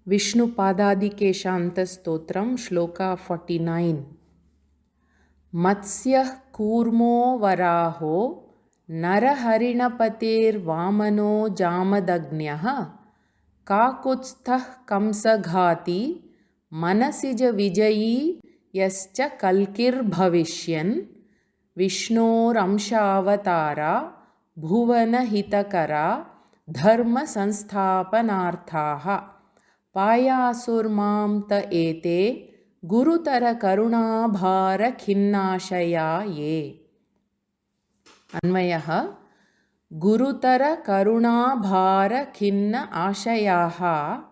Vishnu-Paadaadi-Keshanta-Stotram, Shloka 49. Matsyah Kurmo Varaho Narahariнаpatir Vamano Jamadagnyah Kakutstha Kamsaghati Manasija Vijayi Yascha Kalkir Bhavishyan Vishnor Amshavatara Bhuvana Hitakara Dharma Sansthapanarthaha Payasurmam ta ete Gurutara Karuna Bhara Khinnashaya ye. Anvayaha Gurutara Karuna Bhara Khinna Ashayaha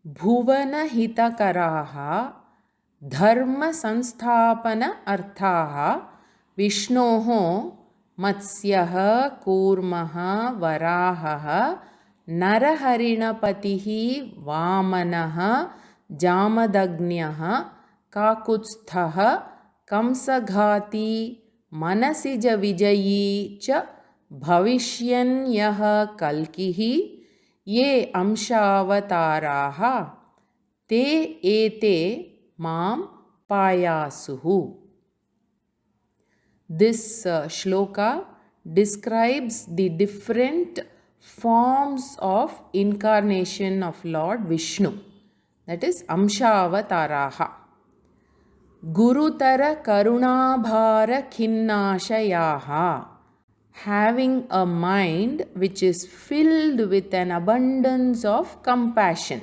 Bhuvana Hitakaraha Dharma Sanstapana Arthaha Vishnoho Matsyaha Kurmaha Varahaha Naraharinapatihi Vamanaha Jamadagnyah Kakutsthaha Kamsaghati Manasija Vijayi cha Bhavishyan yaha Kalkihi ye Amshavataraha te ete mam payasuhu. This shloka describes the different forms of incarnation of Lord Vishnu, that is Amshavataraha. Gurutara Karunabhara Khinnashayaha, having a mind which is filled with an abundance of compassion.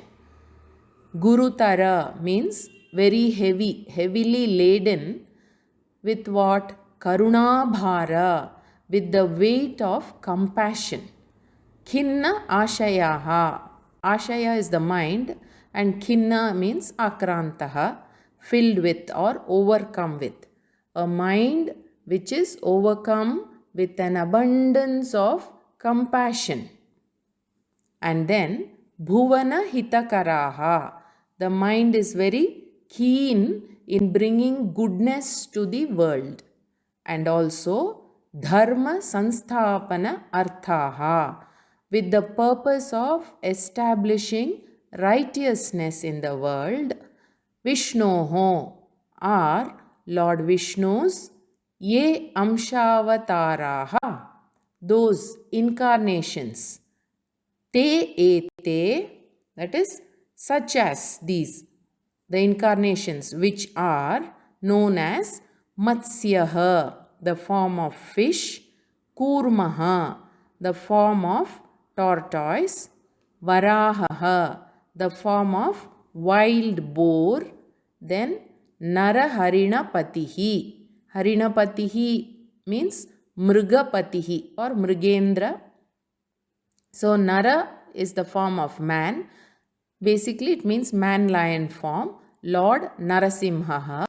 Gurutara means very heavy, heavily laden with what? Karunabhara, with the weight of compassion. Khinna ashayaha. Ashaya is the mind and khinna means akrantaha, filled with or overcome with. A mind which is overcome with an abundance of compassion. And then bhuvana hitakaraha. The mind is very keen in bringing goodness to the world. And also dharma sanstapana arthaha, with the purpose of establishing righteousness in the world. Vishnoho are Lord Vishnu's ye amshavataraha, those incarnations. Te ete, that is such as these, the incarnations which are known as Matsyaha, the form of fish, Kurmaha, the form of tortoise, Varahaha, the form of wild boar, then Naraharinapatihi. Harinapatihi means Mrigapatihi or Mrigendra. So Nara is the form of man. Basically it means man-lion form. Lord Narasimhaha.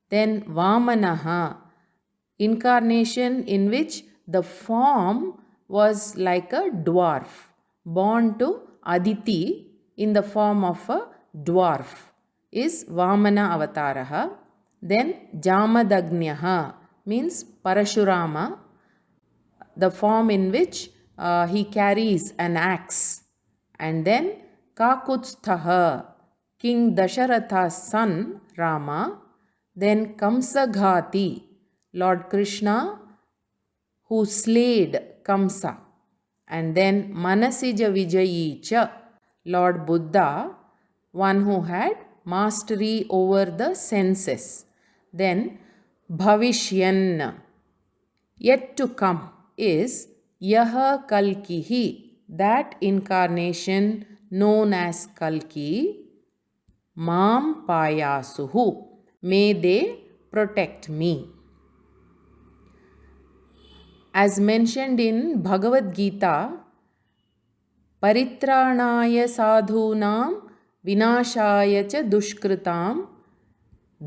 Then Vamanaha, incarnation in which the form was like a dwarf, born to Aditi in the form of a dwarf, is Vamana Avataraha. Then Jamadagnyah means Parashurama, the form in which he carries an axe. And then Kakutsthaha, King Dasharatha's son Rama. Then Kamsaghati, Lord Krishna who slayed Kamsa. And then Manasija Vijayi cha, Lord Buddha, one who had mastery over the senses. Then Bhavishyan, yet to come, is Yaha Kalkihi, that incarnation known as Kalki. Mam Payasuhu, may they protect me. As mentioned in Bhagavad Gita, Paritranaya sadhunam vinashaya cha dushkritam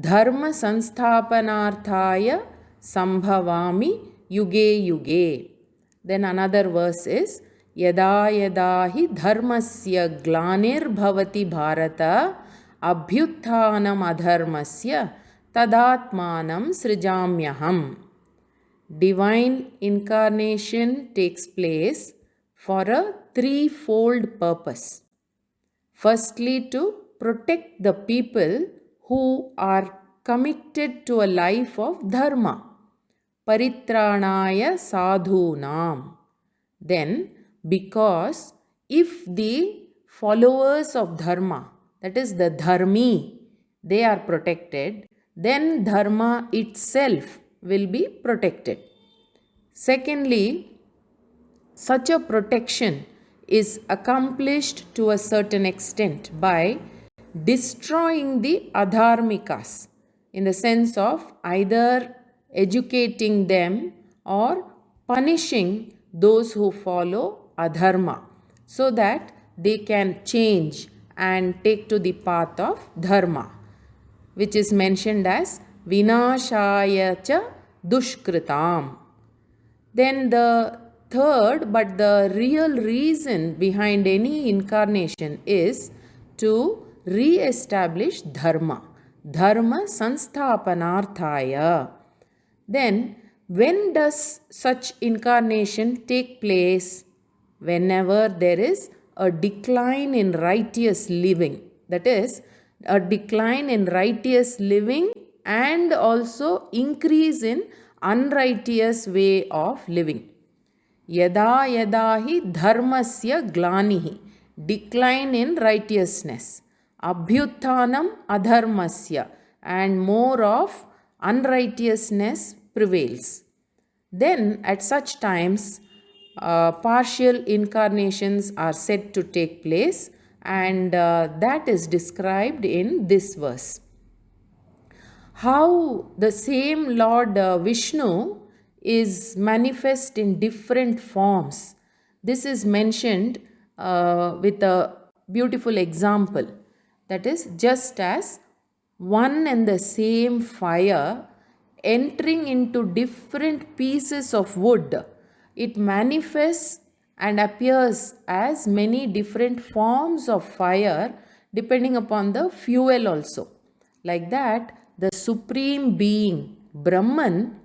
dharma sansthapanarthaya sambhavami yuge yuge. Then another verse is Yada yada hi dharmasya glanir bhavati bharata abhyutthanam adharmasya tadatmanam srijamyaham. Divine incarnation takes place for a threefold purpose. Firstly, to protect the people who are committed to a life of dharma. Paritranaya sadhunam. Then, because if the followers of dharma, that is the dharmi, they are protected, then dharma itself will be protected. Secondly, such a protection is accomplished to a certain extent by destroying the adharmikas, in the sense of either educating them or punishing those who follow adharma, so that they can change and take to the path of dharma, which is mentioned as vinashaya cha dushkritam. Then the third, but the real reason behind any incarnation is to re-establish dharma. Dharma sansthapanarthaya. Then, when does such incarnation take place? Whenever there is a decline in righteous living. That is, a decline in righteous living and also increase in unrighteous way of living. Yada yada hi dharmasya glanihi. Decline in righteousness. Abhyuthanam adharmasya. And more of unrighteousness prevails. Then at such times, partial incarnations are said to take place, and that is described in this verse. How the same Lord Vishnu is manifest in different forms. This is mentioned with a beautiful example. That is, just as one and the same fire entering into different pieces of wood, it manifests and appears as many different forms of fire depending upon the fuel also. Like that, the Supreme Being, Brahman,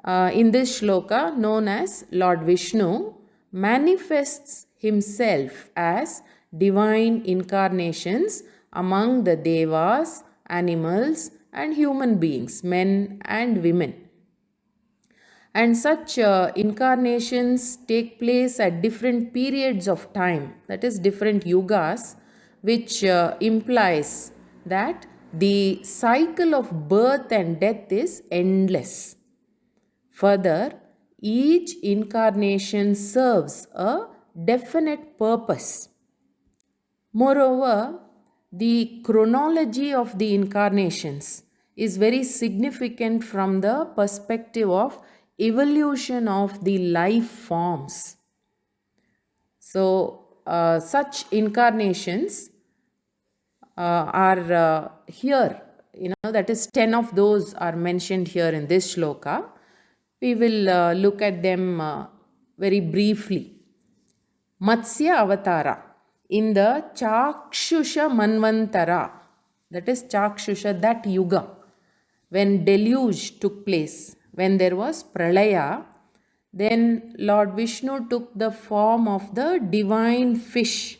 in this shloka known as Lord Vishnu, manifests himself as divine incarnations among the devas, animals and human beings, men and women. And such incarnations take place at different periods of time, that is different yugas, which implies that the cycle of birth and death is endless. Further, each incarnation serves a definite purpose. Moreover, the chronology of the incarnations is very significant from the perspective of evolution of the life forms. So, such incarnations are here, that is 10 of those are mentioned here in this shloka. We will look at them very briefly. Matsya Avatara in the Chakshusha Manvantara, that is Chakshusha, that yuga, when deluge took place, when there was pralaya, then Lord Vishnu took the form of the divine fish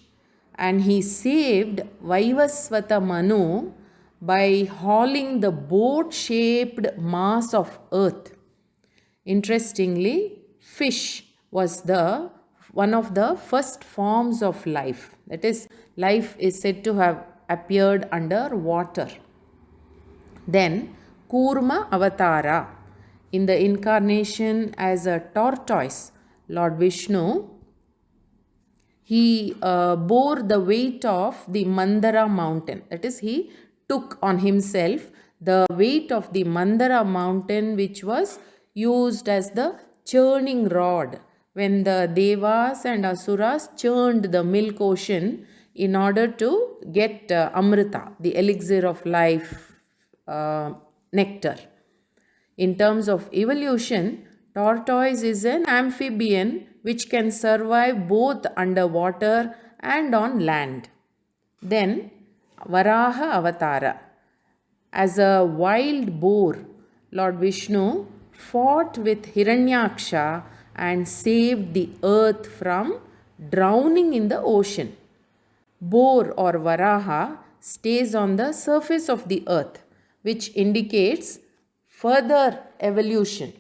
and he saved Vaivasvata Manu by hauling the boat-shaped mass of earth. Interestingly, fish was one of the first forms of life. That is, life is said to have appeared under water. Then, Kurma Avatara, in the incarnation as a tortoise, Lord Vishnu, he bore the weight of the Mandara mountain. That is, he took on himself the weight of the Mandara mountain, which was used as the churning rod when the Devas and Asuras churned the milk ocean in order to get Amrita, the elixir of life, nectar. In terms of evolution, tortoise is an amphibian which can survive both underwater and on land. Then, Varaha Avatara. As a wild boar, Lord Vishnu fought with Hiranyaksha and saved the earth from drowning in the ocean. Boar or Varaha stays on the surface of the earth, which indicates further evolution,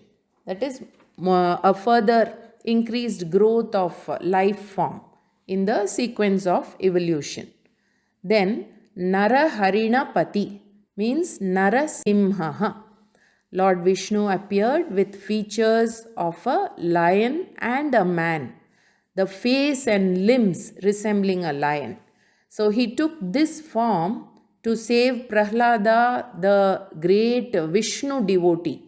that is, a further increased growth of life form in the sequence of evolution. Then Naraharina Pati means Narasimha. Lord Vishnu appeared with features of a lion and a man, the face and limbs resembling a lion. So he took this form to save Prahlada, the great Vishnu devotee,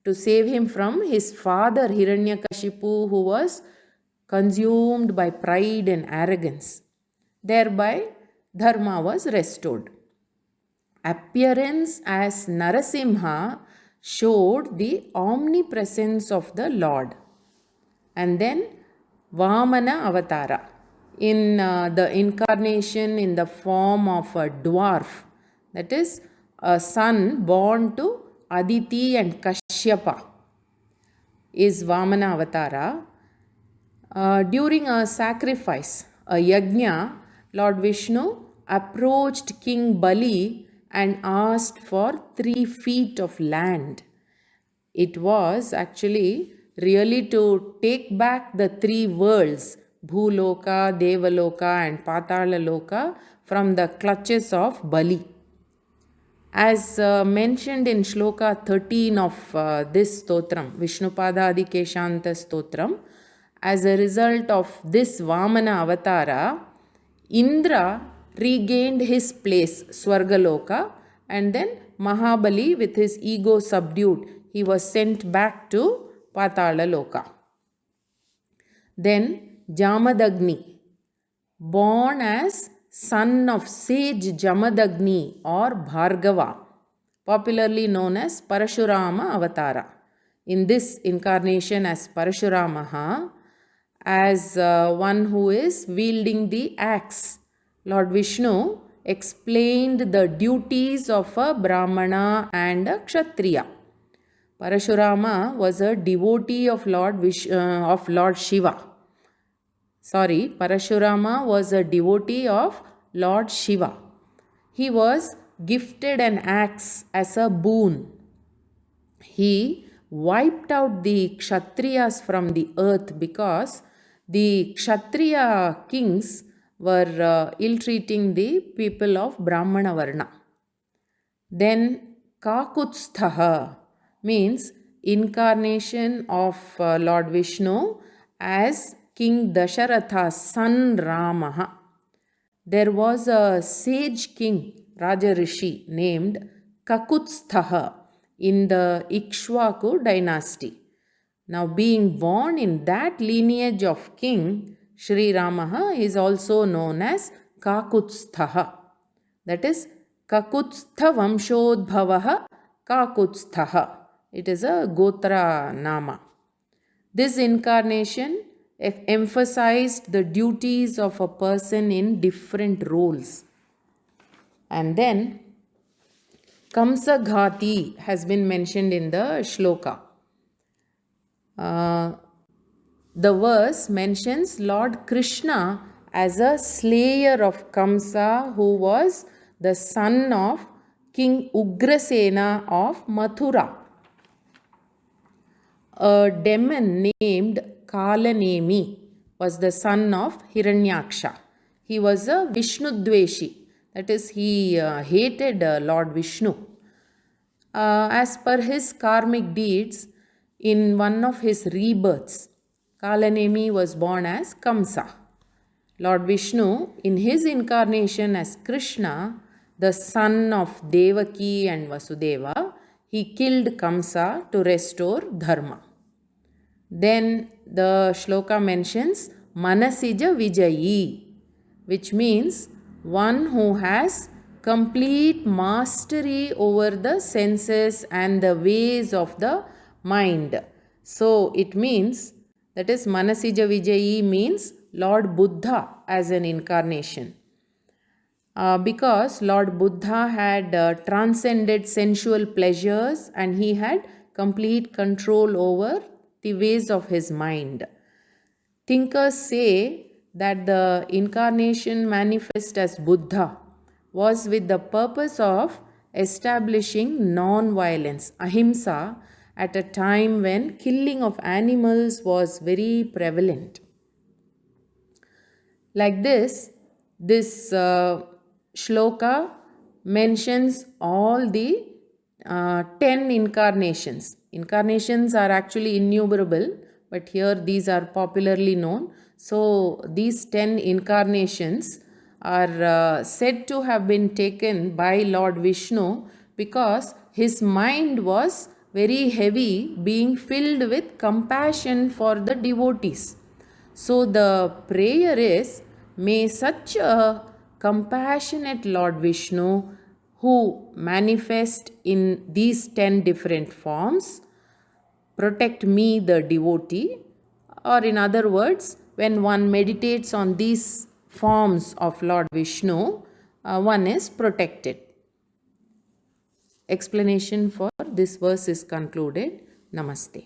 to save him from his father Hiranyakashipu, who was consumed by pride and arrogance. Thereby, Dharma was restored. Appearance as Narasimha showed the omnipresence of the Lord. And then Vamana Avatara, in the incarnation in the form of a dwarf, that is, a son born to Aditi and Kashyapa, is Vamana Avatara. During a sacrifice, a yajna, Lord Vishnu approached King Bali and asked for 3 feet of land. It was actually really to take back the 3 worlds, Bhuloka, Devaloka and Patalaloka, from the clutches of Bali. As mentioned in Shloka 13 of this stotram, Vishnu-Paadaadi-Keshanta-Stotram, as a result of this Vamana avatara, Indra regained his place, Swargaloka, and then Mahabali, with his ego subdued, he was sent back to Patalaloka. Then Jamadagni, born as son of sage Jamadagni or Bhargava, popularly known as Parashurama Avatara. In this incarnation as Parashuramaha, as one who is wielding the axe, Lord Vishnu explained the duties of a Brahmana and a Kshatriya. Parashurama was a devotee of Lord Shiva. Parashurama was a devotee of Lord Shiva. He was gifted an axe as a boon. He wiped out the Kshatriyas from the earth because the Kshatriya kings were ill-treating the people of Brahmana Varna. Then Kakutsthaha means incarnation of Lord Vishnu as King Dasharatha's son Ramaha. There was a sage king, Raja Rishi, named Kakutsthaha in the Ikshvaku dynasty. Now, being born in that lineage of king, Sri Ramaha is also known as Kakutsthaha. That is, Kakutstha Vamshodbhavaha Kakutsthaha. It is a Gotra Nama. This incarnation emphasized the duties of a person in different roles. And then Kamsa Ghati has been mentioned in the shloka. The verse mentions Lord Krishna as a slayer of Kamsa, who was the son of King Ugrasena of Mathura. A demon named Kalanemi was the son of Hiranyaksha. He was a Vishnu-dveshi, that is, he hated Lord Vishnu. As per his karmic deeds, in one of his rebirths, Kalanemi was born as Kamsa. Lord Vishnu, in his incarnation as Krishna, the son of Devaki and Vasudeva, he killed Kamsa to restore Dharma. Then the shloka mentions Manasija Vijayi, which means one who has complete mastery over the senses and the ways of the mind. So it means, that is, Manasija Vijayi means Lord Buddha as an incarnation. Because Lord Buddha had transcended sensual pleasures and he had complete control over the ways of his mind. Thinkers say that the incarnation manifest as Buddha was with the purpose of establishing non-violence, ahimsa, at a time when killing of animals was very prevalent. Like this shloka mentions all the 10 incarnations. Incarnations are actually innumerable, but here these are popularly known. So these 10 incarnations are said to have been taken by Lord Vishnu because his mind was very heavy, being filled with compassion for the devotees. So the prayer is, may such a compassionate Lord Vishnu, who manifest in these 10 different forms, protect me, the devotee. Or in other words, when one meditates on these forms of Lord Vishnu, one is protected. Explanation for this verse is concluded. Namaste.